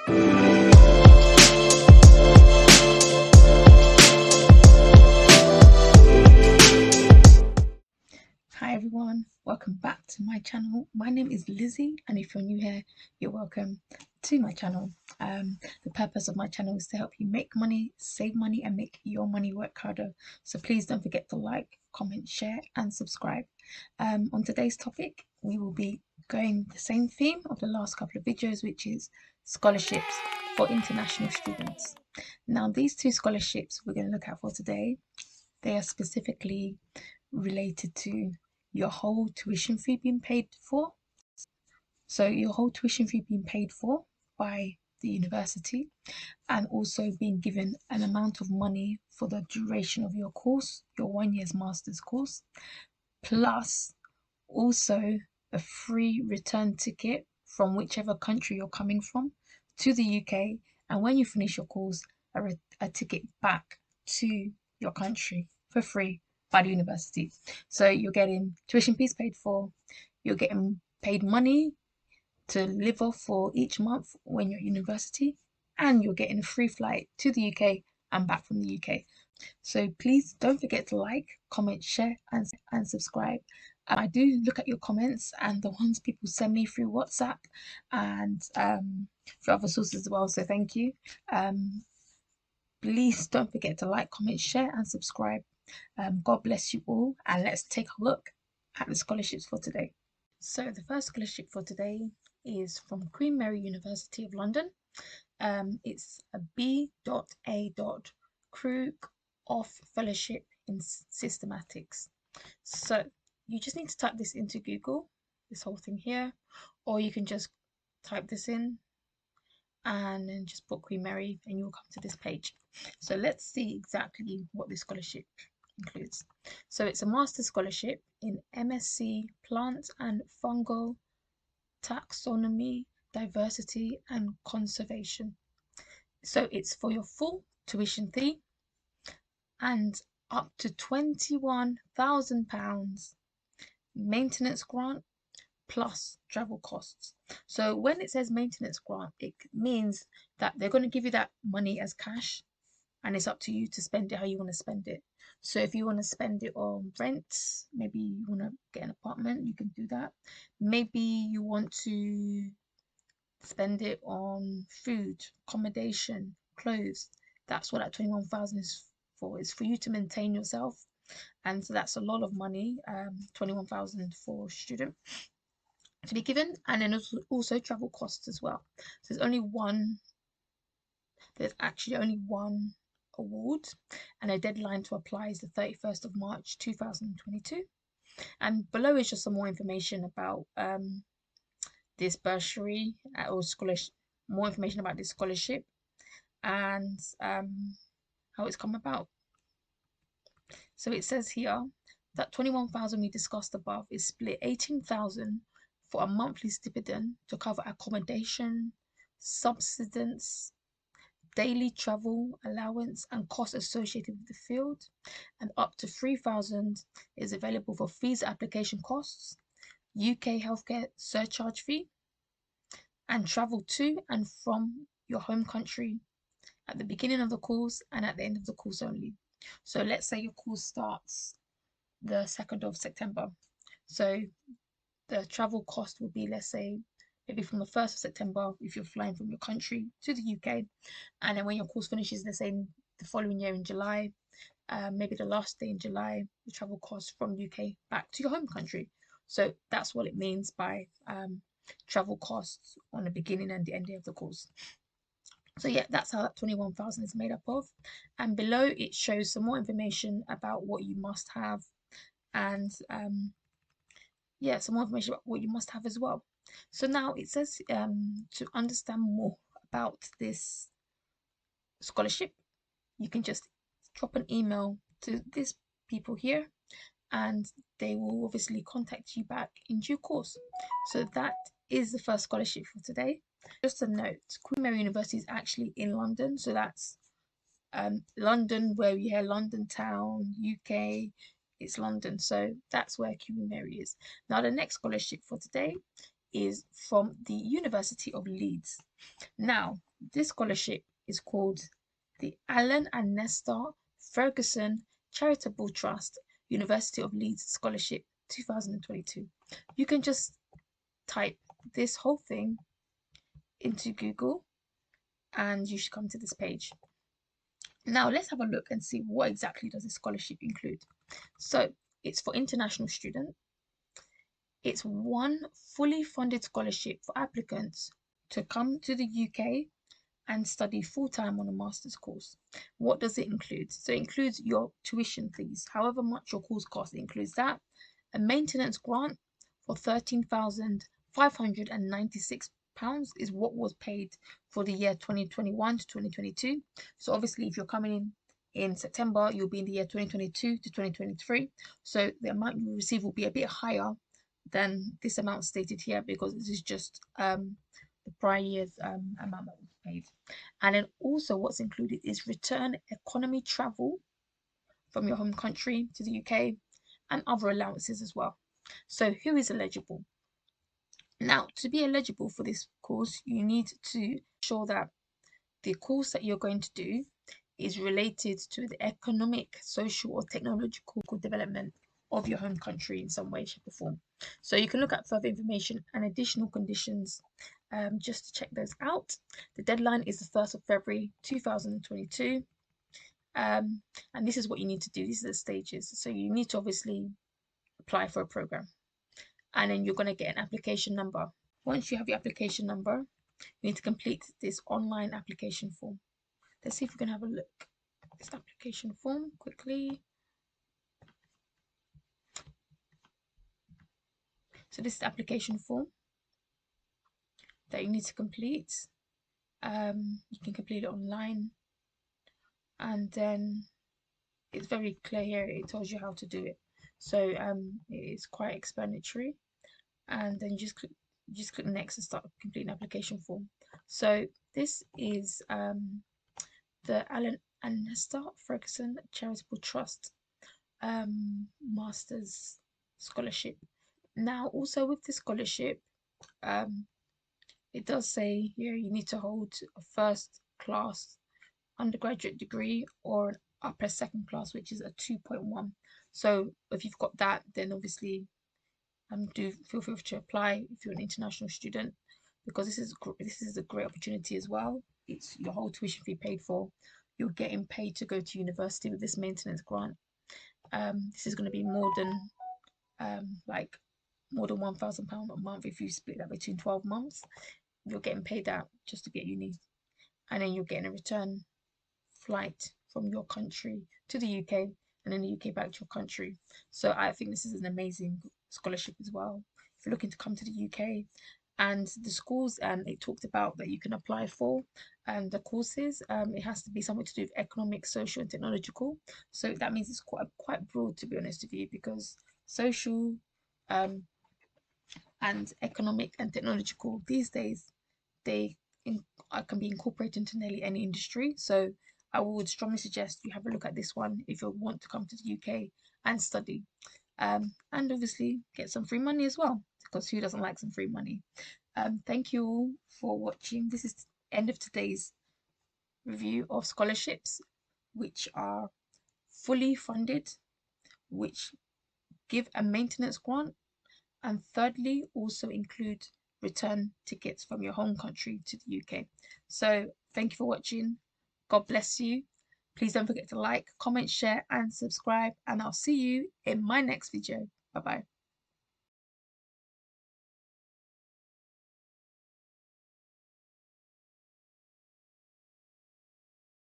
Hi everyone, welcome back to my channel. My name is Lizzie, and if you're new here, you're welcome to my channel. The purpose of my channel is to help you make money, save money, and make your money work harder. So please don't forget to like, comment, share, and subscribe. On today's topic, we will be going the same theme of the last couple of videos, which is scholarships for international students. Now, these two scholarships we're going to look at for today, they are specifically related to your whole tuition fee being paid for. So your whole tuition fee being paid for by the university, and also being given an amount of money for the duration of your course, your 1 year's master's course, plus also a free return ticket from whichever country you're coming from to the UK, and when you finish your course, a ticket back to your country for free by the university. So you're getting tuition fees paid for, you're getting paid money to live off for each month when you're at university, and you're getting a free flight to the UK and back from the UK. So please don't forget to like, comment, share, and subscribe. I do look at your comments and the ones people send me through WhatsApp and through other sources as well. So thank you. Please don't forget to like, comment, share, and subscribe. God bless you all, and let's take a look at the scholarships for today. So the first scholarship for today is from Queen Mary University of London. It's a B.A. Krug off Fellowship in Systematics. So you just need to type this into Google, this whole thing here, or you can just type this in and then just put Queen Mary and you'll come to this page. So let's see exactly what this scholarship includes. So it's a master's scholarship in MSc Plant and Fungal Taxonomy, Diversity and Conservation. So it's for your full tuition fee and up to £21,000 maintenance grant plus travel costs. So when it says maintenance grant, it means that they're going to give you that money as cash, and it's up to you to spend it how you want to spend it. So if you want to spend it on rent, maybe you want to get an apartment, you can do that. Maybe you want to spend it on food, accommodation, clothes. That's what that 21,000 is for. It's for you to maintain yourself, and so that's a lot of money. 21,000 for a student to be given, and then also travel costs as well. So there's actually only one award, and a deadline to apply is the 31st of March 2022. And below is just some more information about this bursary or scholarship, more information about this scholarship and how it's come about. So it says here that 21,000 we discussed above is split 18,000 for a monthly stipend to cover accommodation, subsistence, daily travel allowance and costs associated with the field, and up to 3,000 is available for visa application costs, UK healthcare surcharge fee, and travel to and from your home country at the beginning of the course and at the end of the course only. So let's say your course starts the 2nd of September. So the travel cost would be, let's say, maybe from the 1st of September if you're flying from your country to the UK, and then when your course finishes, let's say the following year in July, maybe the last day in July, the travel cost from UK back to your home country. So that's what it means by travel costs on the beginning and the ending of the course. So yeah, that's how that 21,000 is made up of. And below it shows some more information about what you must have, and yeah, some more information about what you must have as well. So now it says to understand more about this scholarship, you can just drop an email to these people here, and they will obviously contact you back in due course. So that is the first scholarship for today. Just a note, Queen Mary University is actually in London, so that's London, where we hear London Town, UK, it's London, so that's where Queen Mary is. Now the next scholarship for today is from the University of Leeds. Now, this scholarship is called the Alan and Nesta Ferguson Charitable Trust University of Leeds Scholarship 2022. You can just type this whole thing into Google and you should come to this page. Now let's have a look and see what exactly does this scholarship include. So it's for international students. It's one fully funded scholarship for applicants to come to the UK and study full-time on a master's course. What does it include? So it includes your tuition fees, however much your course costs. It includes that, a maintenance grant for £13,596 is what was paid for the year 2021 to 2022. So obviously if you're coming in September, you'll be in the year 2022 to 2023. So the amount you receive will be a bit higher than this amount stated here, because this is just the prior year's amount that was paid. And then also what's included is return economy travel from your home country to the UK and other allowances as well. So who is eligible? Now, to be eligible for this course, you need to ensure that the course that you're going to do is related to the economic, social, or technological development of your home country in some way, shape, or form. So you can look at further information and additional conditions just to check those out. The deadline is the 1st of February 2022. And this is what you need to do. These are the stages. So you need to obviously apply for a program, and then you're going to get an application number. Once you have your application number, you need to complete this online application form. Let's see if we can have a look at this application form quickly. So this is the application form that you need to complete. You can complete it online, and then it's very clear here. It tells you how to do it. So it is quite explanatory, and then you just click next and start completing application form. So this is the Alan and Nesta Ferguson Charitable Trust Masters Scholarship. Now, also with this scholarship, it does say here you need to hold a first class undergraduate degree or an upper second class, which is a 2.1. So if you've got that, then obviously do feel free to apply if you're an international student, because this is a great opportunity as well. It's your whole tuition fee paid for. You're getting paid to go to university with this maintenance grant. This is going to be more than £1,000 a month if you split that between 12 months. You're getting paid that just to get uni, and then you're getting a return flight from your country to the UK, and then the UK back to your country. So I think this is an amazing scholarship as well if you're looking to come to the UK. And the schools it talked about that you can apply for, and the courses, it has to be something to do with economic, social, and technological. So that means it's quite broad, to be honest with you, because social and economic and technological these days, they can be incorporated into nearly any industry. So I would strongly suggest you have a look at this one if you want to come to the UK and study, and obviously get some free money as well, because who doesn't like some free money? Thank you all for watching. This is the end of today's review of scholarships which are fully funded, which give a maintenance grant, and thirdly also include return tickets from your home country to the UK. So thank you for watching. God bless you. Please don't forget to like, comment, share, and subscribe, and I'll see you in my next video. Bye bye.